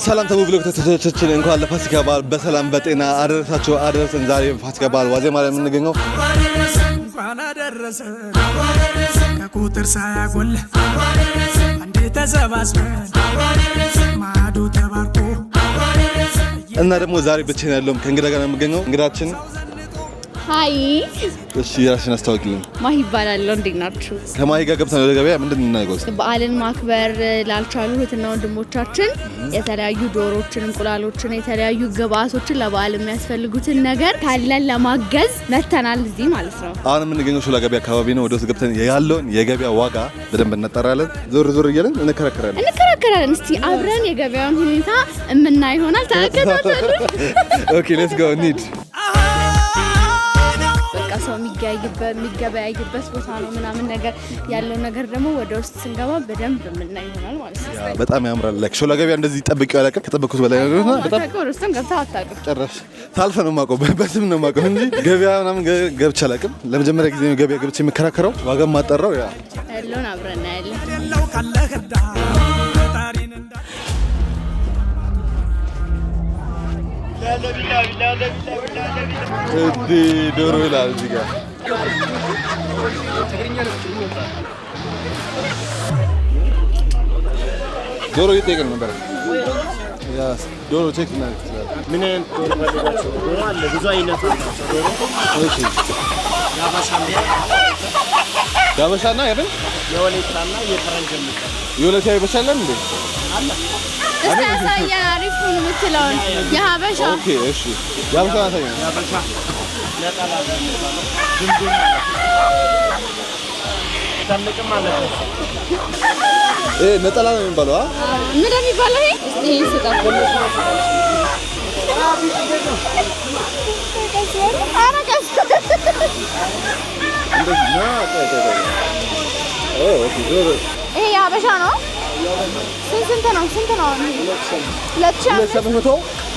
ሰላም ተብሎ ተተቸችን እንኳን ለፋሲካ በዓል በሰላም በጤና አደረሳችሁ አደረሰን። ዛሬ ፋሲካ በዓል ዋዜማ ላይ የምንገኘው እንኳን አደረሰን ከቁጥር ሳያጎል አንዴ ተሰባስበን ማዶ ተባርኮ እና ደግሞ ዛሬ ብቻዬን ያለውም ከእንግዳ ጋር ነው የምገኘው። እንግዳችን ሃይ እሺ ራስሽን አስተዋውቂልኝ። ማሂ ይባላል። እንዴት ናችሁ? ከማሂ ጋር ገብተን ወደ ገበያ ምንድን ነው የምናደርገው? በዓልን ማክበር ላልቻሉ እህትና ወንድሞቻችን የተለያዩ ዶሮዎችን፣ እንቁላሎችን፣ የተለያዩ ግብአቶችን ለበዓል የሚያስፈልጉትን ነገር ካለን ለማገዝ መተናል እዚህ ማለት ነው። አሁን የምንገኘው ሾላ ገበያ አካባቢ ነው። ወደ ውስጥ ገብተን ያለውን የገበያ ዋጋ በደንብ እናጣራለን። ዞር ዞር እያለን እንከራከራለን። እስቲ አብረን የገበያውን ሁኔታ የምናይ ይሆናል። ተከታተሉ። ኦኬ ሌትስ ጎ እንሂድ። ሰው የሚገበያይበት ቦታ ነው ምናምን ነገር ያለው ነገር ደግሞ ወደ ውስጥ ስንገባ በደንብ የምናይ ይሆናል ማለት ነው። በጣም ያምራል። ላይክ ሾላ ገበያ እንደዚህ ጠብቄው አላውቅም። ከጠበቅኩት በላይ ነው። በጣም ወደ ውስጥም ገብተህ አታውቅም? ጨረሽ ታልፈ ነው የማውቀው፣ በስም ነው የማውቀው እንጂ ገበያ ምናምን ገብቼ አላውቅም። ለመጀመሪያ ጊዜ ነው ገበያ ገብቼ የምከራከረው። ዋጋም ማጣራው ያለውን አብረን እናያለን። ዶሮ ይላል እዚህ ጋር ዶሮ እየጠየቅን ነበር። ዶሮ ቼክ እናድርግ ይችላል። ምን አይነት ዶሮ ፈልጋችሁ? ዶሮ አለ ብዙ አይነት ዶሮ። እሺ ያበሻና ያበል የወሌታና የፈረንጅ የሚባል የወሌታ ያበሻል እንዴ? አለ እስቲ አሳየን። አሪፉን የምትለውን የሀበሻ። ኦኬ እሺ ያበሻ አሳየን። ያበሻ ነጠላ የሚባለው ድምድም ማለት ታለቅም ማለት ነው። ነጠላ ነው የሚባለው። ምን እንደሚባለው ይሄ ስጣት ይሄ የሀበሻ ነው። ስንት ነው? 2700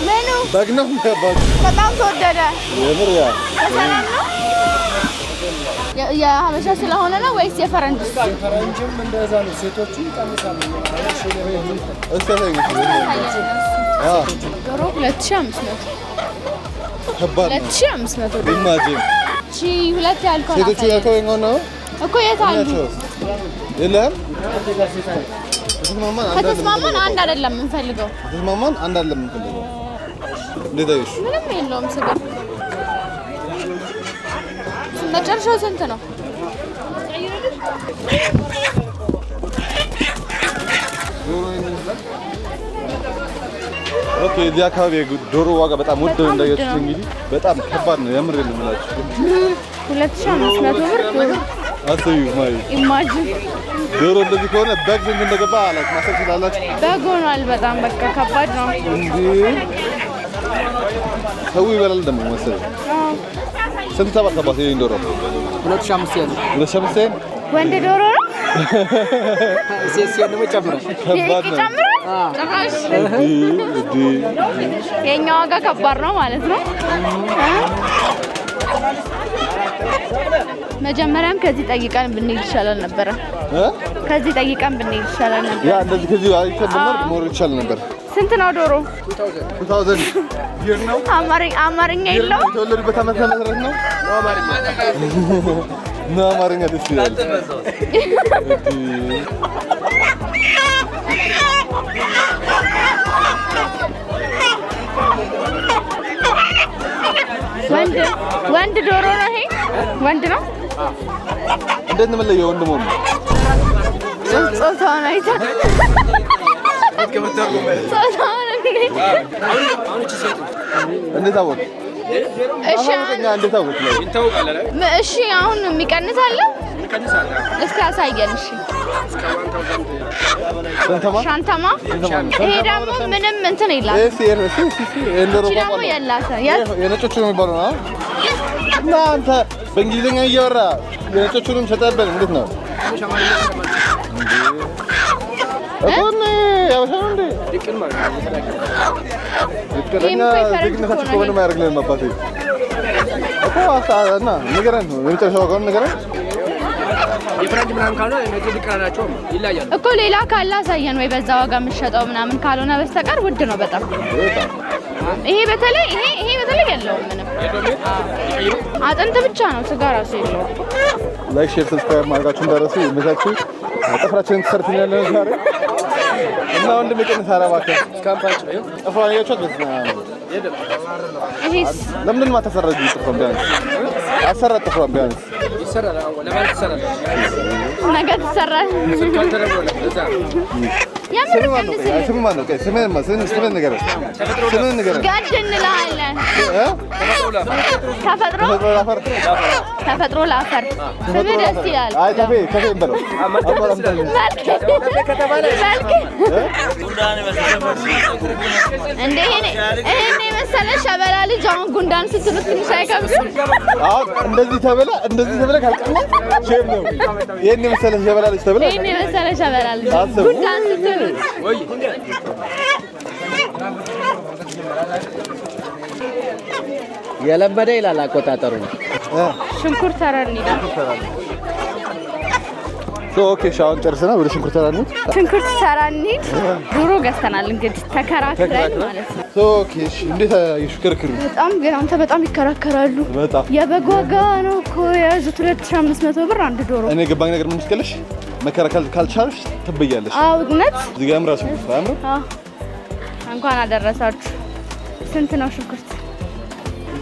ምኑ በግ ነው የሚባለው። በጣም ተወደደ። የምር ሰላም ነው። የሀበሻ ስለሆነ ነው ወይስ የፈረንጅ? የፈረንጅም እንደዛ ነው። ሴቶቹ ይቀንሳሉ። ዶሮ 2500 ከባድ ነው። 2500 ኢማጂን ሁለት ያልከው ሴቶቹ ያልከው ነው እኮ የት አሉ? የለም ከተስማማን አንድ አይደለም የምንፈልገው። ከተስማማን አንድ አይደለም የምንፈልገው። እንዴት አይሽ? ምንም የለውም ስጋ። መጨረሻው ስንት ነው? ኦኬ እዚህ አካባቢ ዶሮ ዋጋ በጣም ውድ ነው እንዳያችሁት። እንግዲህ በጣም ከባድ ነው የምር ነው የምላችሁ። 2500 ብር ዶሮ አስዩ ማይ ኢማጂን። ዶሮ እንደዚህ ከሆነ በግ ስንት እንደገባ አላውቅም። ማሰብ ትችላላችሁ። በግ ሆኗል። በጣም በቃ ከባድ ነው እንዴ! ሰው ይበላል ደግሞ መሰለኝ። ስንት ተባከባት ይሄን ዶሮ? 2500 ወንድ ዶሮ ነው። ሴት ደግሞ ጨምራል። ከባድ ነው። ጭራሽ የኛ ዋጋ ከባድ ነው ማለት ነው። መጀመሪያም ከዚህ ጠይቀን ብንሄድ ይሻላል ነበር። ከዚህ ጠይቀን ብንሄድ ይሻላል ነበር። ያ እንደዚህ ከዚህ አይከብድም ሞር ይቻል ነበር። ስንት ነው ዶሮ? 2000 ይር ነው። አማርኛ የለውም። የተወለዱበት ዓመተ ምህረት ነው። ነው አማርኛ ደስ ይላል። ወንድ ዶሮ ነው ይሄ? ወንድ ነው። እንዴት ነው የምንለየው? ወንድ መሆኑ ጾታውን አይተህ እንዴት አወቅ? እሺ አሁን የሚቀንስ አለ? እስኪ አሳየን። እሺ ሻንተማ። ይሄ ደግሞ ምንም እንትን የላትም። ደግሞ የላትም። የነጮቹ ነው የሚባለው ነው። እና አንተ በእንግሊዝኛ እያወራ የነጮቹንም ሸጠብን። እንዴት ነው እኮን ያበሻው እንዴ? ድቅን ማለት ነው። ድቅንኛ ዜግነታችሁ እኮ ምንም አያደርግልንም አባቴ እኮ እና ንገረን። የመጨረሻ ዋጋውን ንገረን። የፍራንጅ ምናምን ካልሆነ እነዚህ ድቃናቸው ይለያያሉ እኮ ሌላ ካለ አሳየን ወይ በዛ ዋጋ የምትሸጠው ምናምን ካልሆነ በስተቀር ውድ ነው በጣም። ይሄ በተለይ የለውም ምንም አጥንት ብቻ ነው ስጋ ራሱ የለውም። ላይክ ሼር ሰብስክራይብ ማድረጋችሁን እንዳትረሱ። ይመቻችሁ። ጥፍራችንን ተሰርተን ያለን ዛሬ እና ወንድም የቀን ሳራባከ ስካምፓች ነው ጥፍሯን ያያችኋት በስና ይሄስ ለምን ማተሰረጁ ጥፍሯን ቢያንስ አሰራት ጥፍሯን ቢያንስ ይሰራል ለማለት ይሰራል ነገ ትሰራል የምር ስምን ነገር ጋድ እንላለን ተፈጥሮ ለአፈር ስም ደስ ይላል። አይ ተፌ እንበለው እንደ ይሄን የመሰለ ሸበላ ልጅ አሁን ጉንዳን ስትሉት ትንሽ አይከብድም? እንደዚህ ተበላ ካልቀማ ሼም ነው። ይሄን የመሰለ ሸበላ ልጅ ተበላ ይሄን የመሰለ ሸበላ ልጅ ጉንዳን ስትሉት የለመደ ይላል አቆጣጠሩ ነው። ሽንኩርት ተራኒ ኦኬ ሻውን ጨርሰናል። ወደ ሽንኩርት ተራ እንሂድ። ሽንኩርት ተራ እንሂድ። ዶሮ ገዝተናል እንግዲህ ተከራክረን ማለት ነው። ኦኬ እሺ። እንዴት ይሽከረክሩ? በጣም ግን አንተ በጣም ይከራከራሉ። በጣም የበግ ዋጋ ነው እኮ የያዙት 2500 ብር አንድ ዶሮ። እኔ ገባኝ ነገር ምን መስከለሽ መከራከል ካልቻልሽ ትበያለሽ። አዎ እውነት እዚህ ጋር ምራሱ ታምሩ። እንኳን አደረሳችሁ። ስንት ነው ሽንኩርት?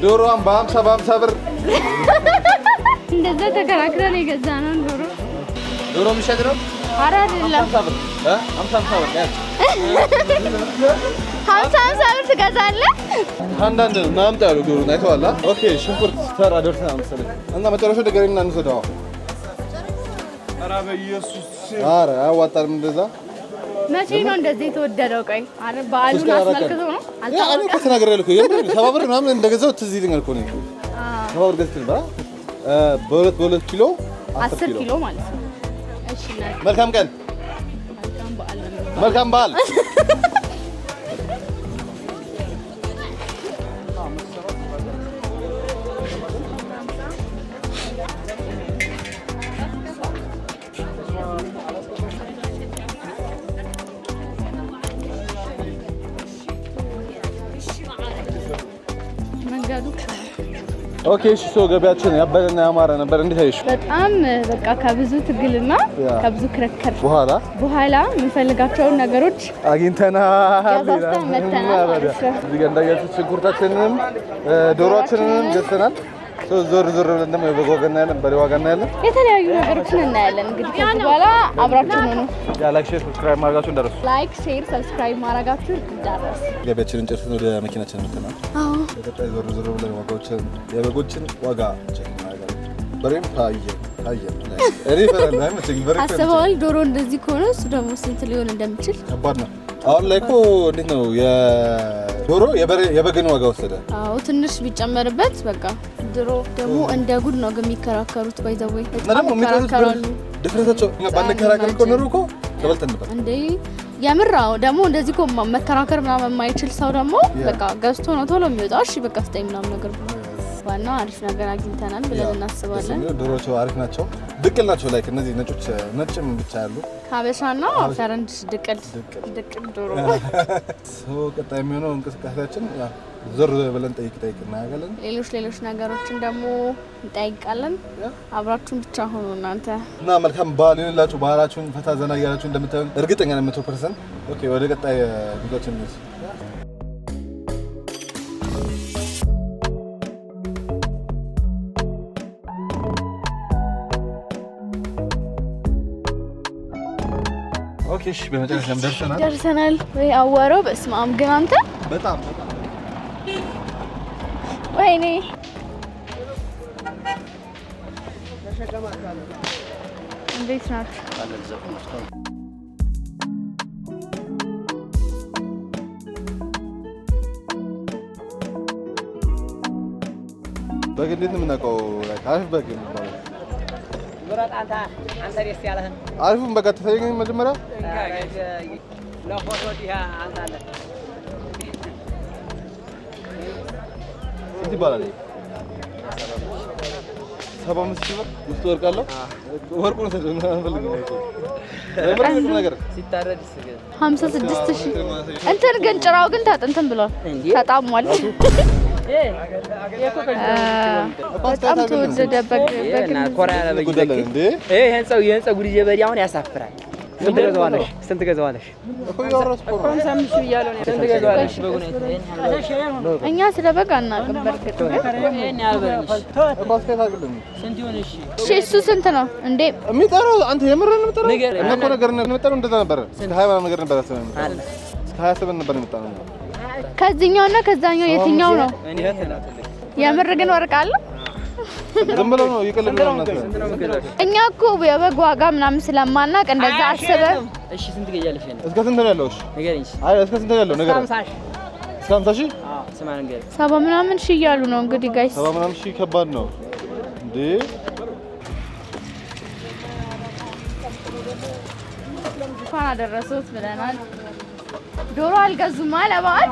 ዶሮዋን በ50 ብር እንደዛ ተከራክረን የገዛነው ዶሮ የሚሸጥ ነው። ኧረ አይደለም 50 ብር 50 ብር ያች 50 ብር ትገዛለህ? አንዳንድ ነው ማምጣ ያለው ዶሮ አይተዋላ። ኦኬ ሽንኩርት ተራ ደርሰናል መሰለኝ እና መጨረሻው ደገሪና እንሰደው። ኧረ በኢየሱስ ኧረ አያዋጣንም እንደዛ። መቼ ነው እንደዚህ የተወደደው? ቆይ አረ በዓሉን አስመልክቶ ነው እኔ እኮ ተናግሬያለሁ እኮ የምር 70 ብር ምናምን እንደገዛው ትዝ ይለኛል እኮ ነው። 70 ብር ገዝተን በሁለት ኪሎ 10 ኪሎ ማለት ነው። እሺ መልካም ቀን መልካም በዓል። ኦኬ እሺ ሶ ገበያችን ያበለና ያማረ ነበር። እንዴት አይሽ? በጣም በቃ ከብዙ ትግልና ከብዙ ክርክር በኋላ የምንፈልጋቸውን ነገሮች አግኝተናል። እዚህ ጋር እንዳያችሁት ሽንኩርታችንንም ዶሮአችንንም ገዝተናል። ዞር ብለን ደግሞ የበግ ዋጋ እናያለን፣ በሬ ዋጋ እናያለን፣ የተለያዩ ነገሮችን እናያለን። እንግዲህ ከዚህ በኋላ አብራችሁን ሁኑ። ላይክ ሼር ሰብስክራይብ ማድረጋችሁን እንዳትረሱ። ላይክ ሼር ሰብስክራይብ ማድረጋችሁን እንዳትረሱ። ገበያችንን ጨርሰን ወደ መኪናችን መጥተናል። አዎ በቀጣይ ዞር ብለን ዋጋዎችን የበጎችን ዋጋ ቼክ እናደርጋለን። በሬም ታየን እኔ ፈራለሁ አይመቸኝም። በሬ አስበዋል። ዶሮ እንደዚህ ከሆነ እሱ ደግሞ ስንት ሊሆን እንደሚችል ከባድ ነው። አሁን ላይ እኮ እንዴት ነው የዶሮ የበግን ዋጋ ወሰደ? አዎ ትንሽ ቢጨመርበት በቃ ድሮ ደግሞ እንደ ጉድ ነው የሚከራከሩት። ባይዘወይ ደግሞ የሚከራከራሉ። ድፍረታቸው ባንከራከር እኮ ኖሮ እኮ ተበልተን ነበር እንዴ የምራው። ደግሞ እንደዚህ እኮ መከራከር ምናምን የማይችል ሰው ደግሞ በቃ ገዝቶ ነው ቶሎ የሚወጣው። እሺ በቃ ስጠኝ ምናምን ነገር ዋናው አሪፍ ነገር አግኝተናል ብለን እናስባለን። ዶሮቹ አሪፍ ናቸው፣ ድቅል ናቸው። ላይክ እነዚህ ነጮች ነጭም ብቻ ያሉ ሀበሻና ፈረንጅ ድቅል ዶሮ ሰው ቀጣይ የሚሆነው እንቅስቃሴያችን ዞር ብለን ጠይቅ እናያለን። ሌሎች ነገሮችን ደግሞ እንጠይቃለን። አብራችሁን ብቻ ሆኖ እናንተ እና መልካም በዓል ይሁንላችሁ። ባህላችሁን ፈታ ዘና እያላችሁ እንደምታዩን እርግጠኛ ነኝ 100%። ኦኬ ወደ ቀጣይ ጉዟችን እንሂድ። ኦኬ እሺ በመጨረሻም ደርሰናል። ወይ አዋራው በስመ አብ ግን አንተ በጣም ወይኔ እንዴት ናችሁ? በግ እንዴት ነው የምናውቀው? አሪፍ በግ የሚባለው አንተ ደስ ያለህን አሪፉን በቃ ተፈየኝ መጀመሪያ ለፎቶ ዲያ አንታለ ስንት ይባላል? 75 ሺህ ብር ውስጥ ወርቅ አለው። ወርቁን ሰደና አንፈልግም ነገር ሲታረድ ይስገድ 56000 እንትን ግን ጭራው ግን እንትን ብሏል ተጣሟል በጣም ተወደደበት እና ኮራ ያለ በግደል እንዴ ይሄን ሰው ጉድ ጀበሪ አሁን ያሳፍራል ስንት ገዛዋለሽ እኮ ያወራስ እኮ ሳምሽ ይያለው ነው ስንት ገዛዋለሽ በጉኔት እኛ ስለበጋ እናቀም በርግጥ ይሄን ያልበርሽ እኮ አስከታግልኝ ስንት ይሆንሽ እሱ ስንት ነው እንዴ የሚጠራው አንተ የምረን የምጠራው ነገር እኮ ነገር ነው የምጠራው እንደዛ ነበር እስከ 20 ነገር ነበር አሰበን እስከ 27 ነበር የምጠራው ከዚህኛውና ከዛኛው የትኛው ነው የምር ግን ወርቅ አለ ዝም ብለው ነው ይቀልላሉ እኛ እኮ የበግ ዋጋ ምናምን ስለማናቅ እንደዛ አስበን እሺ ስንት ገያለሽ እስከ ስንት ነው ያለው እሺ ንገሪኝ አይ እስከ ስንት ነው ያለው ነገር እስከ 50 ሺህ አዎ ስማ ንገሪኝ 70 ምናምን ሺህ እያሉ ነው እንግዲህ ጋይስ 70 ምናምን ሺህ ከባድ ነው እንዴ እንኳን አደረሱት ብለናል ዶሮ አልገዙም አለ በዓል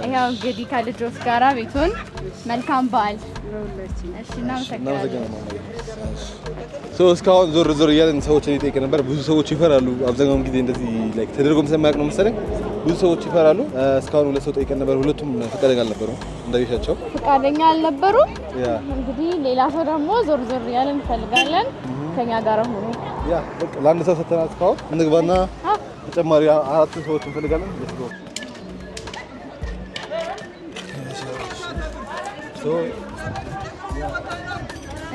ይሄው እንግዲህ ከልጆች ጋራ ቤቱን መልካም በዓል እሺ እናመሰግናለን እስካሁን ዞር እያለን ሰዎችን እየጠየቀ ነበር ብዙ ሰዎች ይፈራሉ አብዛኛውን ጊዜ እንደዚህ ላይክ ተደርጎም ስለማያውቅ ነው መሰለኝ ብዙ ሰዎች ይፈራሉ እስካሁን ሁለት ሰው ጠይቀን ነበር ሁለቱም ፈቃደኛ አልነበሩም እንደይሻቸው ፈቃደኛ አልነበሩም እንግዲህ ሌላ ሰው ደግሞ ዞር እያለን እንፈልጋለን ከኛ ጋር ሆኖ ያ በቃ ለአንድ ሰው ሰተናል እስካሁን እንግባና ተጨማሪ 4 ሰዎች እንፈልጋለን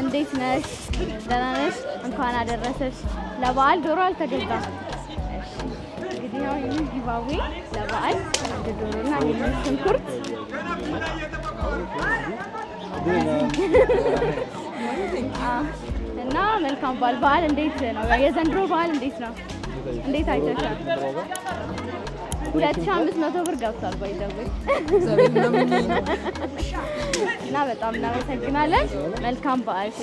እንዴት ነሽ ደህና ነሽ እንኳን አደረሰሽ ለበዓል ዶሮ አልተገዛም እሺ እንግዲህ ያው ይሄን ጊቫዌ ለበዓል አንድ ዶሮና አንድ ሽንኩርት እና መልካም በዓል እንዴት ነው የዘንድሮ በዓል እንዴት ነው እንዴት አይተሻል 2500 ብር ገብቷል ባይዘው እና በጣም እናመሰግናለን መልካም በዓል እሺ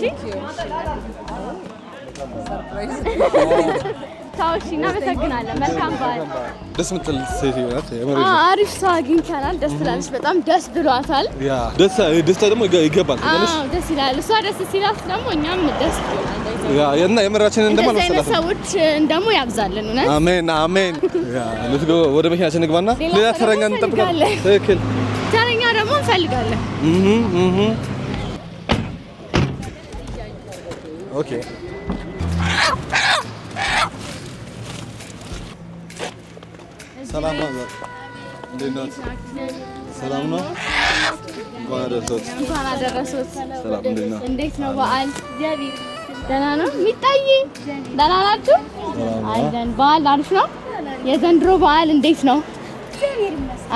ታውሺ እናመሰግናለን መልካም በዓል ደስ ምትል ሴት ይሆናል አሪፍ ሰው አግኝተናል ደስ ትላለች በጣም ደስ ብሏታል ያ ደስታ ደግሞ ይገባል ትላለች ደስ ይላል እሷ ደስ ሲላት ደግሞ እኛም ደስ ያ እና የምራችንን እንደማንሰላፍ ሰዎች ደግሞ ያብዛልን እውነት አሜን ያ ለትጎ ወደ መኪናችን እንግባና ሌላ ተረኛ እንጠብቃለን ትክክል ተረኛ ደግሞ እንፈልጋለን ኦኬ ሰላም ነው እንዴት ነው ሰላም ነው እንኳን አደረሰዎት ሰላም እንዴት ነው በዓል ደህና ነው ሚጣይ ደህና ናችሁ አይደን በዓል አሪፍ ነው የዘንድሮ በዓል እንዴት ነው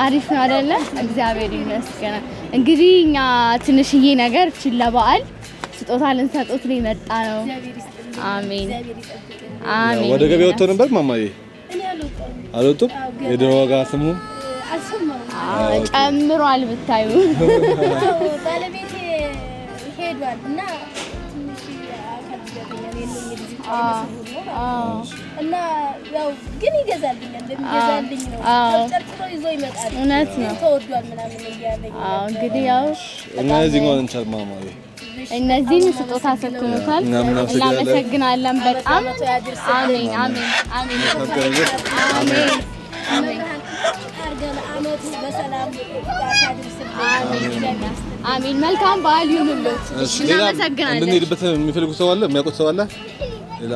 አሪፍ ነው አይደለ እግዚአብሔር ይመስገን እንግዲህ እኛ ትንሽዬ ነገር እቺ ለበዓል ስጦታ ልንሰጡት ነው የመጣ ነው አሜን ወደ ገበያ ወጥቶ ነበር ማማዬ አልወጡም የዶሮ ዋጋ ስሙ ጨምሯል ብታዩ ባለቤቴ ሄዷል እና ትንሽ እና ያው ግን ይገዛልኝ እንደሚገዛልኝ ነው ጨርጭሮ ይዞ ይመጣል እውነት ነው ተወዷል ምናምን እያለኝ እንግዲህ ያው እነዚህ ነው እንቻል ማማዬ እነዚህን ስጦታ ሰጥቶታል እናመሰግናለን በጣም አሜን አሜን አሜን አሜን አሜን አመቱ በሰላም ያድርስልን አሜን መልካም በዓል ይሁንልዎት እናመሰግናለን እንድንሄድበት የሚፈልጉ ሰው አለ የሚያውቁት ሰው አለ ሌላ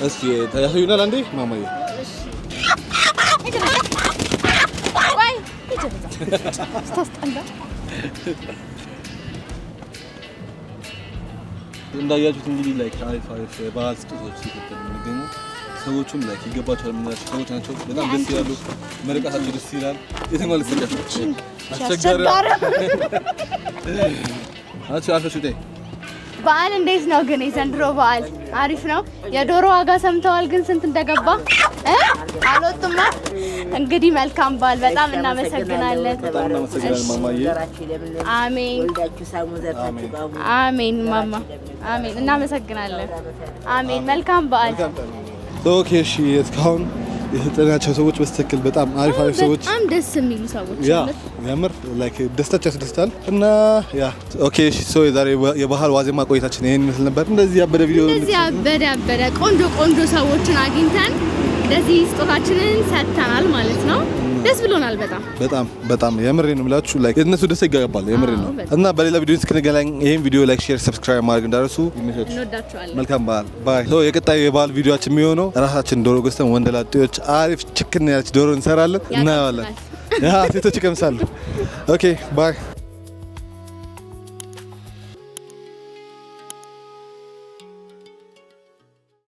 እስኪ ታያዩናል አንዴ ማማዬ ወይ ስታስጠላ እንዳያችሁት እንግዲህ ላይክ አሪፍ በዓል ስጦታዎች ሲሰጠን የሚገኙ ሰዎቹም ላይክ ይገባቸዋል የምንላቸው ሰዎች ናቸው። በጣም ደስ ይላሉ። መርቃታቸው ደስ ይላል። የትኛው ልትሰጫቸው አስቸጋሪ አልፈሽቴ በዓል እንዴት ነው ግን የዘንድሮ በዓል አሪፍ ነው። የዶሮ ዋጋ ሰምተዋል ግን ስንት እንደገባ አልወጡማ። እንግዲህ መልካም በዓል በጣም እናመሰግናለን። ማማዬ አሜን አሜን ማማ አሜን እናመሰግናለን። አሜን መልካም በዓል ኦኬ እሺ እስካሁን የተጠናቸው ሰዎች በስተክል በጣም አሪፍ ሰዎች በጣም ደስ የሚሉ ሰዎች ያ ያምር ላይክ ደስታቸው ያስደስታል እና ያ ኦኬ እሺ ሶ የዛሬ የባህል ዋዜማ ቆይታችን ይሄን ይመስል ነበር እንደዚህ ያበደ ቪዲዮ እንደዚህ ያበደ ቆንጆ ሰዎችን አግኝተን እንደዚህ ስጦታችንን ሰጥተናል ማለት ነው ደስ ብሎናል በጣም የምሬ ነው የምላችሁ ላይክ እነሱ ደስ ይገባል የምሬ ነው እና በሌላ ቪዲዮ እስክንገናኝ ይሄን ቪዲዮ ላይክ ሼር ሰብስክራይብ ማድረግ እንዳትረሱ እንወዳችኋለን መልካም በዓል ባይ ሶ የቀጣዩ የበዓል ቪዲዮአችን የሚሆነው ራሳችን ዶሮ ገዝተን ወንደላጤዎች አሪፍ ችክን ያለች ዶሮ እንሰራለን እናያለን ያ ሴቶች ይቀምሳሉ ኦኬ ባይ